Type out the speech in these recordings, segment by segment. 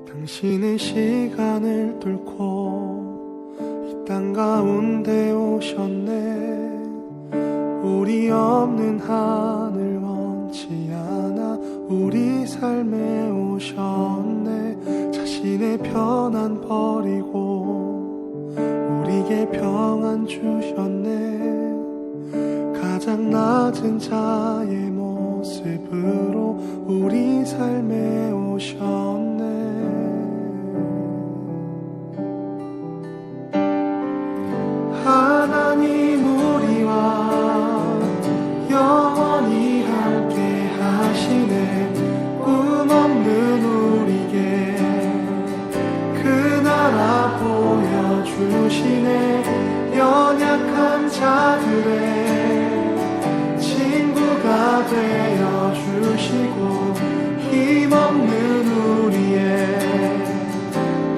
당신은 시간을 뚫고 이 땅 가운데 오셨네. 우리 없는 하늘 원치 않아 우리 삶에 오셨네. 자신의 편안 버리고 우리에게 평안 주셨네. 가장 낮은 자의 모습으로 우리 삶에 오셨네. 하나님 우리와 영원히 함께 하시네. 꿈 없는 우리에게 그 나라 보여주시네. 연약한 자들의 친구가 되어주시고 힘없는 우리의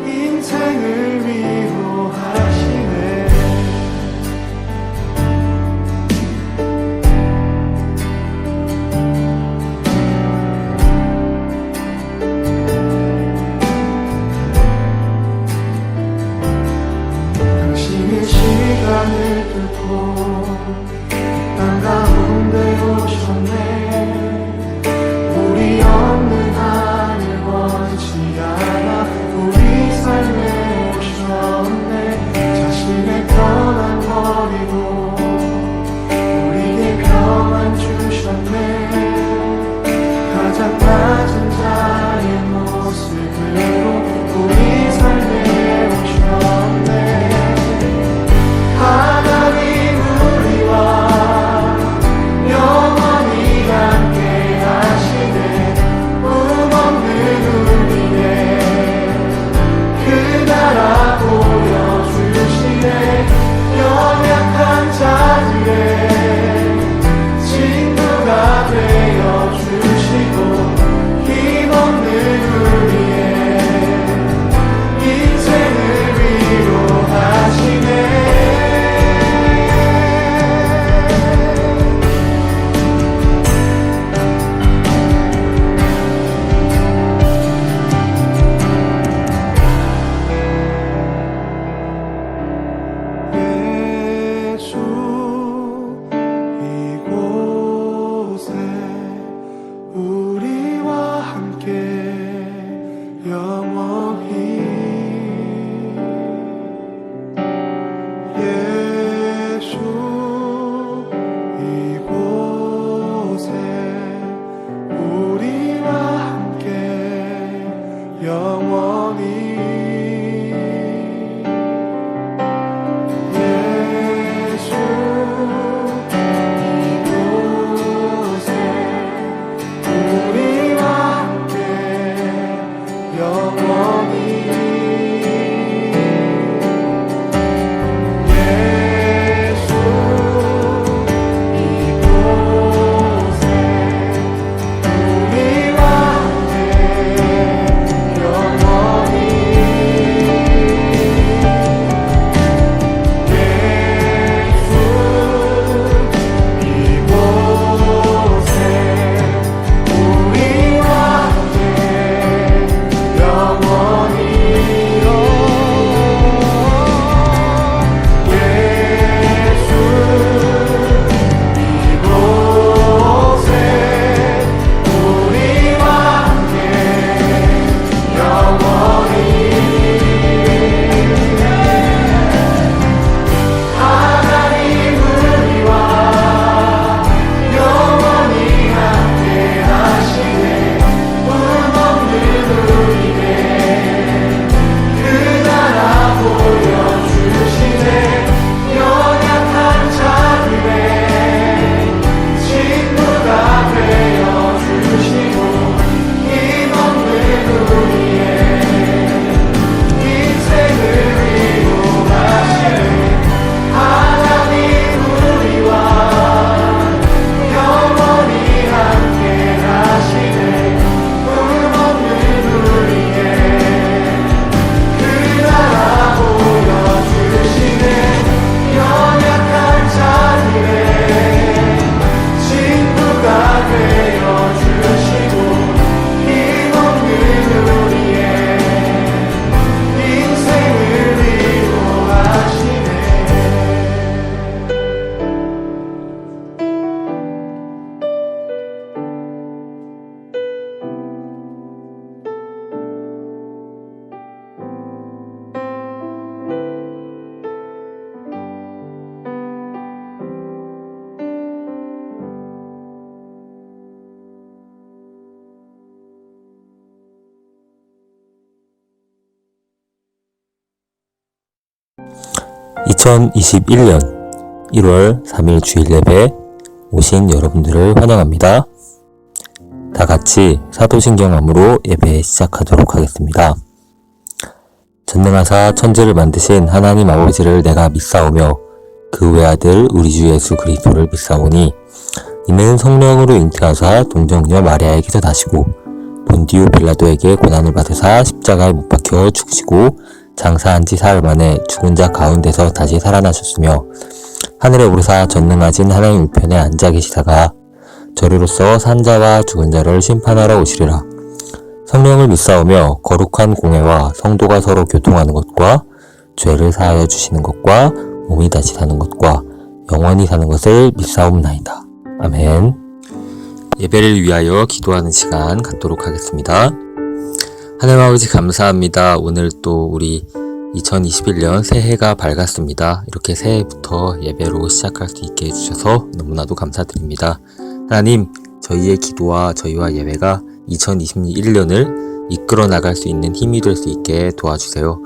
인생을 위로하시네. 시간을 뚫고 땅 가운데 오셨네. 우리 없는 하늘 원치 않아 우리 삶에 오셨네. 자신의 편안 버리고 우리에게 평안 주셨네. 가장 낮은 자의 모습으로 우리 삶에 오셨네. 하나님 우리와 영원히 함께 하시네. 꿈 없는 우리의 그 나라 보여주시네. 연약한 자들의 친구가 되어주시고 힘없는 우리의 인생을 위로하시네. 우리와 함께 영원히 예수 이곳에 우리와 함께 영원히 영원히 2021년 1월 3일 주일 예배 오신 여러분들을 환영합니다. 다 같이 사도신경함으로 예배 시작하도록 하겠습니다. 전능하사 천지를 만드신 하나님 아버지를 내가 믿사오며 그 외아들 우리 주 예수 그리스도를 믿사오니 이는 성령으로 잉태하사 동정녀 마리아에게서 나시고 본디오 빌라도에게 고난을 받으사 십자가에 못 박혀 죽으시고 장사한 지 사흘 만에 죽은 자 가운데서 다시 살아나셨으며 하늘에 오르사 전능하신 하나님 우편에 앉아 계시다가 저리로서 산자와 죽은 자를 심판하러 오시리라. 성령을 믿사오며 거룩한 공회와 성도가 서로 교통하는 것과 죄를 사하여 주시는 것과 몸이 다시 사는 것과 영원히 사는 것을 믿사옵나이다. 아멘. 예배를 위하여 기도하는 시간 갖도록 하겠습니다. 하나님 아버지 감사합니다. 오늘 또 우리 2021년 새해가 밝았습니다. 이렇게 새해부터 예배로 시작할 수 있게 해주셔서 너무나도 감사드립니다. 하나님, 저희의 기도와 저희와 예배가 2021년을 이끌어 나갈 수 있는 힘이 될 수 있게 도와주세요.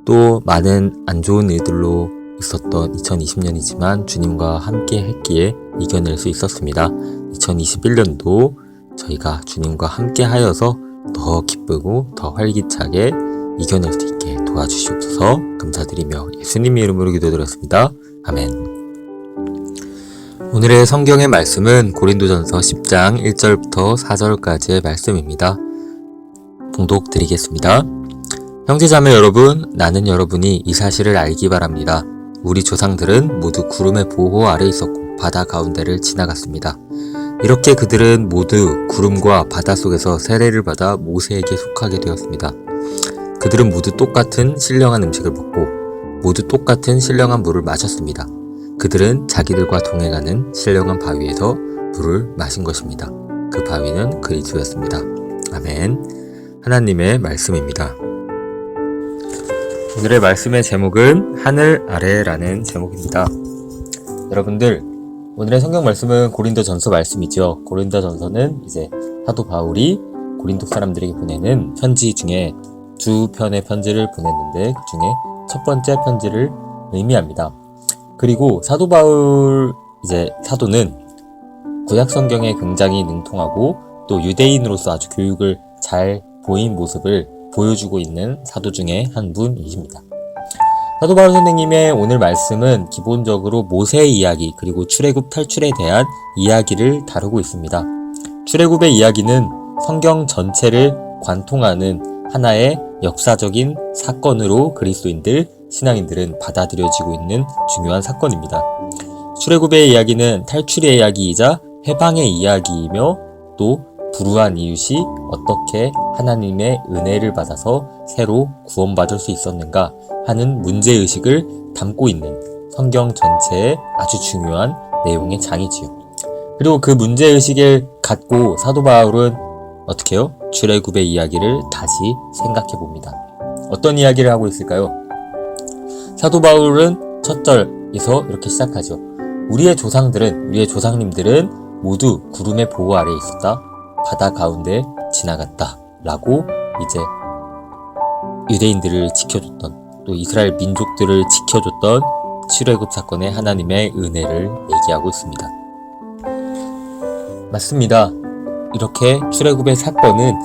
또 많은 안 좋은 일들로 있었던 2020년이지만 주님과 함께 했기에 이겨낼 수 있었습니다. 2021년도 저희가 주님과 함께 하여서 더 기쁘고 더 활기차게 이겨낼 수 있게 도와주시옵소서. 감사드리며 예수님의 이름으로 기도드렸습니다. 아멘. 오늘의 성경의 말씀은 고린도전서 10장 1절부터 4절까지의 말씀입니다. 봉독 드리겠습니다. 형제자매 여러분, 나는 여러분이 이 사실을 알기 바랍니다. 우리 조상들은 모두 구름의 보호 아래 있었고 바다 가운데를 지나갔습니다. 이렇게 그들은 모두 구름과 바다 속에서 세례를 받아 모세에게 속하게 되었습니다. 그들은 모두 똑같은 신령한 음식을 먹고 모두 똑같은 신령한 물을 마셨습니다. 그들은 자기들과 동행하는 신령한 바위에서 물을 마신 것입니다. 그 바위는 그리스도였습니다. 아멘. 하나님의 말씀입니다. 오늘의 말씀의 제목은 하늘 아래라는 제목입니다. 여러분들, 오늘의 성경 말씀은 고린도전서 말씀이죠. 고린도전서는 이제 사도 바울이 고린도 사람들에게 보내는 편지 중에 두 편의 편지를 보냈는데 그 중에 첫 번째 편지를 의미합니다. 그리고 사도 바울 사도는 구약 성경에 굉장히 능통하고 또 유대인으로서 아주 교육을 잘 보인 모습을 보여주고 있는 사도 중에 한 분이십니다. 사도 바울 선생님의 오늘 말씀은 기본적으로 모세의 이야기 그리고 출애굽 탈출에 대한 이야기를 다루고 있습니다. 출애굽의 이야기는 성경 전체를 관통하는 하나의 역사적인 사건으로 그리스도인들, 신앙인들은 받아들여지고 있는 중요한 사건입니다. 출애굽의 이야기는 탈출의 이야기이자 해방의 이야기이며 또 불우한 이웃이 어떻게 하나님의 은혜를 받아서 새로 구원받을 수 있었는가 하는 문제의식을 담고 있는 성경 전체의 아주 중요한 내용의 장이지요. 그리고 그 문제의식을 갖고 사도 바울은 어떻게 해요? 출애굽의 이야기를 다시 생각해 봅니다. 어떤 이야기를 하고 있을까요? 사도 바울은 첫 절에서 이렇게 시작하죠. 우리의 조상님들은 모두 구름의 보호 아래에 있었다. 바다 가운데 지나갔다. 라고 이제 유대인들을 지켜줬던 또 이스라엘 민족들을 지켜줬던 출애굽 사건의 하나님의 은혜를 얘기하고 있습니다. 맞습니다. 이렇게 출애굽의 사건은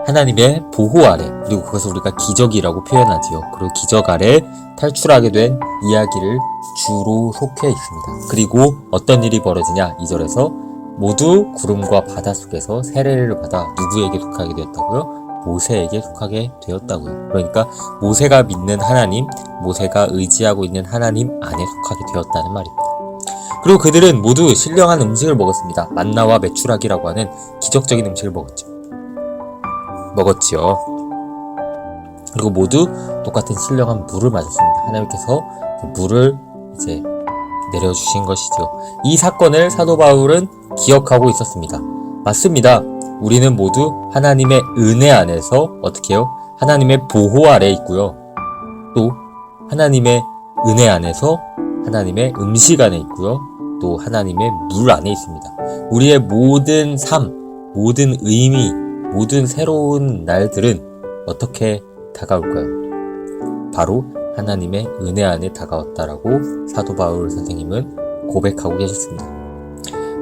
하나님의 보호 아래, 그리고 그것을 우리가 기적이라고 표현하지요. 그리고 기적 아래 탈출하게 된 이야기를 주로 속해 있습니다. 그리고 어떤 일이 벌어지냐? 2절에서 모두 구름과 바다 속에서 세례를 받아 누구에게 속하게 되었다고요? 모세에게 속하게 되었다고요. 그러니까 모세가 믿는 하나님, 모세가 의지하고 있는 하나님 안에 속하게 되었다는 말입니다. 그리고 그들은 모두 신령한 음식을 먹었습니다. 만나와 메추라기라고 하는 기적적인 음식을 먹었지요. 그리고 모두 똑같은 신령한 물을 마셨습니다. 하나님께서 그 물을 이제 내려주신 것이죠. 이 사건을 사도 바울은 기억하고 있었습니다. 맞습니다. 우리는 모두 하나님의 은혜 안에서 어떻게 해요? 하나님의 보호 아래에 있고요. 또 하나님의 은혜 안에서 하나님의 음식 안에 있고요. 또 하나님의 물 안에 있습니다. 우리의 모든 삶, 모든 의미, 모든 새로운 날들은 어떻게 다가올까요? 바로 하나님의 은혜 안에 다가왔다라고 사도 바울 선생님은 고백하고 계셨습니다.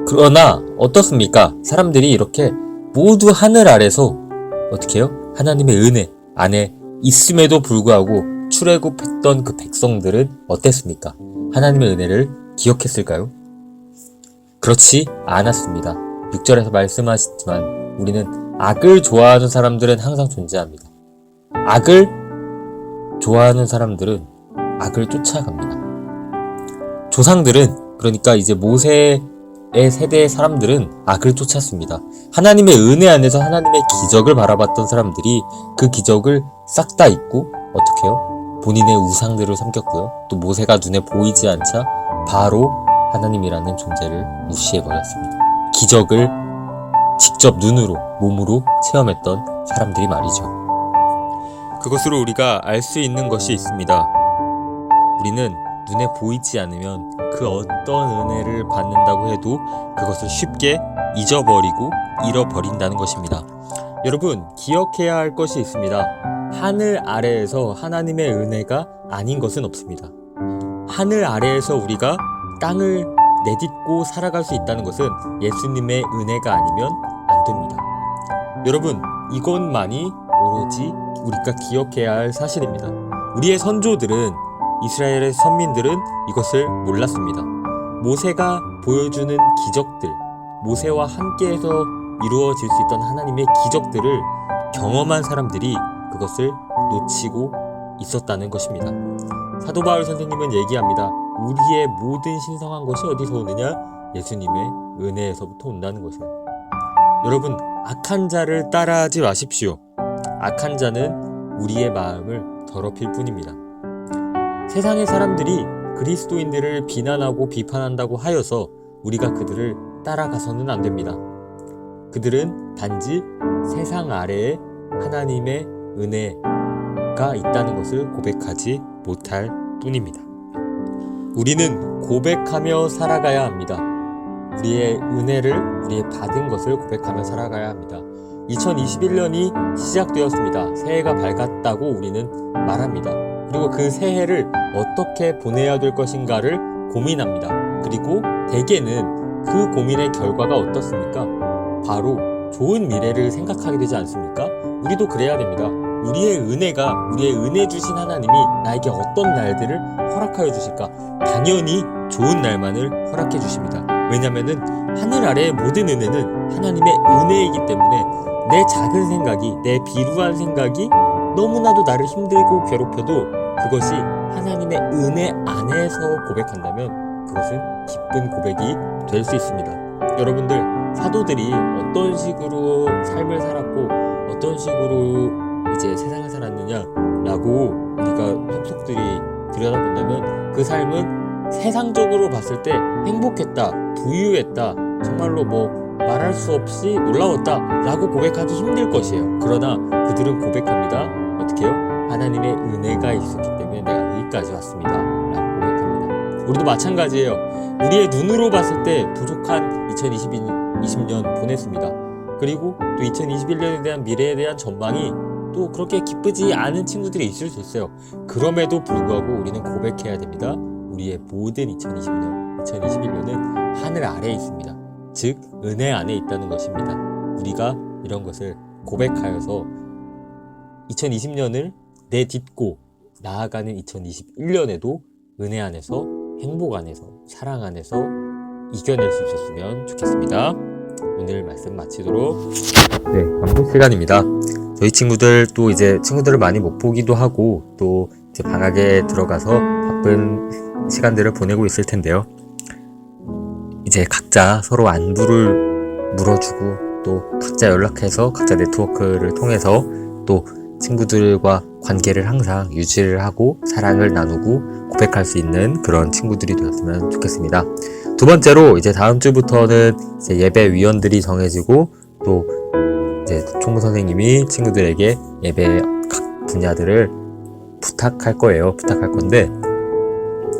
그러나 어떻습니까? 사람들이 이렇게 모두 하늘 아래서 어떻게 해요? 하나님의 은혜 안에 있음에도 불구하고 출애굽했던 그 백성들은 어땠습니까? 하나님의 은혜를 기억했을까요? 그렇지 않았습니다. 6절에서 말씀하셨지만 우리는 악을 좋아하는 사람들은 항상 존재합니다. 악을 좋아하는 사람들은 악을 쫓아갑니다. 조상들은, 그러니까 이제 모세의 세대의 사람들은 악을 쫓았습니다. 하나님의 은혜 안에서 하나님의 기적을 바라봤던 사람들이 그 기적을 싹 다 잊고 어떻게 해요? 본인의 우상들을 섬겼고요. 또 모세가 눈에 보이지 않자 바로 하나님이라는 존재를 무시해버렸습니다. 기적을 직접 눈으로, 몸으로 체험했던 사람들이 말이죠. 그것으로 우리가 알 수 있는 것이 있습니다. 우리는 눈에 보이지 않으면 그 어떤 은혜를 받는다고 해도 그것을 쉽게 잊어버리고 잃어버린다는 것입니다. 여러분, 기억해야 할 것이 있습니다. 하늘 아래에서 하나님의 은혜가 아닌 것은 없습니다. 하늘 아래에서 우리가 땅을 내딛고 살아갈 수 있다는 것은 예수님의 은혜가 아니면 안 됩니다. 여러분, 이것만이 오로지 우리가 기억해야 할 사실입니다. 우리의 선조들은, 이스라엘의 선민들은 이것을 몰랐습니다. 모세가 보여주는 기적들, 모세와 함께해서 이루어질 수 있던 하나님의 기적들을 경험한 사람들이 그것을 놓치고 있었다는 것입니다. 사도 바울 선생님은 얘기합니다. 우리의 모든 신성한 것이 어디서 오느냐? 예수님의 은혜에서부터 온다는 것을. 여러분, 악한 자를 따라하지 마십시오. 악한 자는 우리의 마음을 더럽힐 뿐입니다. 세상의 사람들이 그리스도인들을 비난하고 비판한다고 하여서 우리가 그들을 따라가서는 안 됩니다. 그들은 단지 세상 아래에 하나님의 은혜가 있다는 것을 고백하지 못할 뿐입니다. 우리는 고백하며 살아가야 합니다. 우리의 은혜를, 우리의 받은 것을 고백하며 살아가야 합니다. 2021년이 시작되었습니다. 새해가 밝았다고 우리는 말합니다. 그리고 그 새해를 어떻게 보내야 될 것인가를 고민합니다. 그리고 대개는 그 고민의 결과가 어떻습니까? 바로 좋은 미래를 생각하게 되지 않습니까? 우리도 그래야 됩니다. 우리의 은혜가, 우리의 은혜 주신 하나님이 나에게 어떤 날들을 허락하여 주실까? 당연히 좋은 날만을 허락해 주십니다. 왜냐면은 하늘 아래의 모든 은혜는 하나님의 은혜이기 때문에 내 작은 생각이, 내 비루한 생각이 너무나도 나를 힘들고 괴롭혀도 그것이 하나님의 은혜 안에서 고백한다면 그것은 기쁜 고백이 될 수 있습니다. 여러분들, 사도들이 어떤 식으로 삶을 살았고 어떤 식으로 이제 세상을 살았느냐라고 우리가 속속들이 들여다본다면 그 삶은 세상적으로 봤을 때 행복했다, 부유했다, 정말로 말할 수 없이 놀라웠다 라고 고백하기 힘들 것이에요. 그러나 그들은 고백합니다. 어떻게 해요? 하나님의 은혜가 있었기 때문에 내가 여기까지 왔습니다 라고 고백합니다. 우리도 마찬가지예요. 우리의 눈으로 봤을 때 부족한 2020년 보냈습니다. 그리고 또 2021년에 대한 미래에 대한 전망이 또 그렇게 기쁘지 않은 친구들이 있을 수 있어요. 그럼에도 불구하고 우리는 고백해야 됩니다. 우리의 모든 2021년은 하늘 아래에 있습니다. 즉 은혜 안에 있다는 것입니다. 우리가 이런 것을 고백하여서 2020년을 내딛고 나아가는 2021년에도 은혜 안에서, 행복 안에서, 사랑 안에서 이겨낼 수 있었으면 좋겠습니다. 오늘 말씀 마치도록 광고 시간입니다. 저희 친구들 또 이제 친구들을 많이 못 보기도 하고 또 이제 방학에 들어가서 바쁜 시간들을 보내고 있을 텐데요. 이제 각자 서로 안부를 물어주고 또 각자 연락해서 각자 네트워크를 통해서 또 친구들과 관계를 항상 유지를 하고 사랑을 나누고 고백할 수 있는 그런 친구들이 되었으면 좋겠습니다. 두 번째로 이제 다음 주부터는 이제 예배 위원들이 정해지고 또 이제 총무 선생님이 친구들에게 예배 각 분야들을 부탁할 건데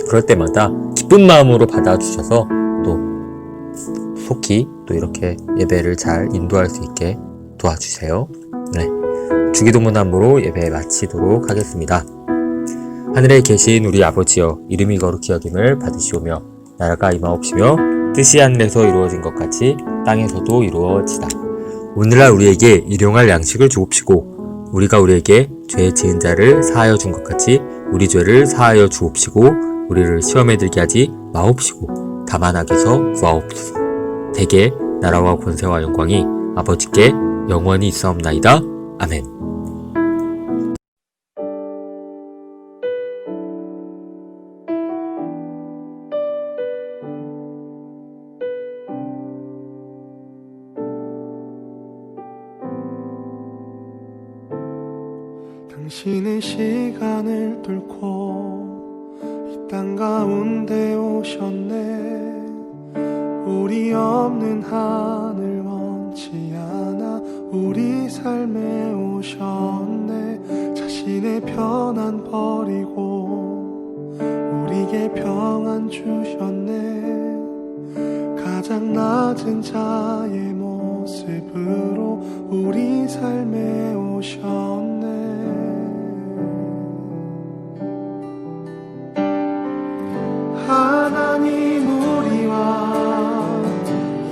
그럴 때마다 기쁜 마음으로 받아주셔서 또 속히 또 이렇게 예배를 잘 인도할 수 있게 도와주세요. 주기도문함으로 예배 마치도록 하겠습니다. 하늘에 계신 우리 아버지여 이름이 거룩히 여김을 받으시오며 나라가 임하옵시며 뜻이 하늘에서 이루어진 것 같이 땅에서도 이루어지다. 오늘날 우리에게 일용할 양식을 주옵시고 우리가 우리에게 죄 지은 자를 사하여 준 것 같이 우리 죄를 사하여 주옵시고 우리를 시험에 들게 하지 마옵시고 다만 악에서 구하옵소서. 대개 나라와 권세와 영광이 아버지께 영원히 있사옵나이다. 아멘. 당신의 시간을 뚫고 이 땅 가운데 오셨네. 우리 없는 하늘 원치 않아 우리 삶에 오셨네. 자신의 편안 버리고 우리에게 평안 주셨네. 가장 낮은 자의 모습으로 우리 삶에 오셨네. 하나님 우리와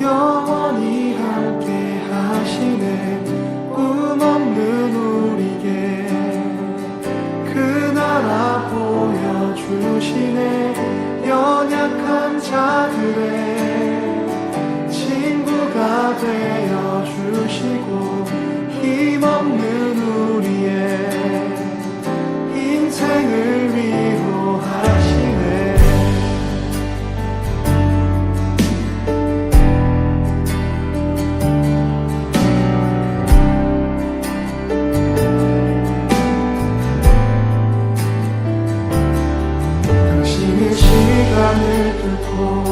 영원히 함께 하시네. 꿈 없는 우리에게 그 나라 보여주시네. 연약한 자들의 친구가 되어주시고 힘없는 우리의 인생을 위로하시네. 당신의 시간을 뚫고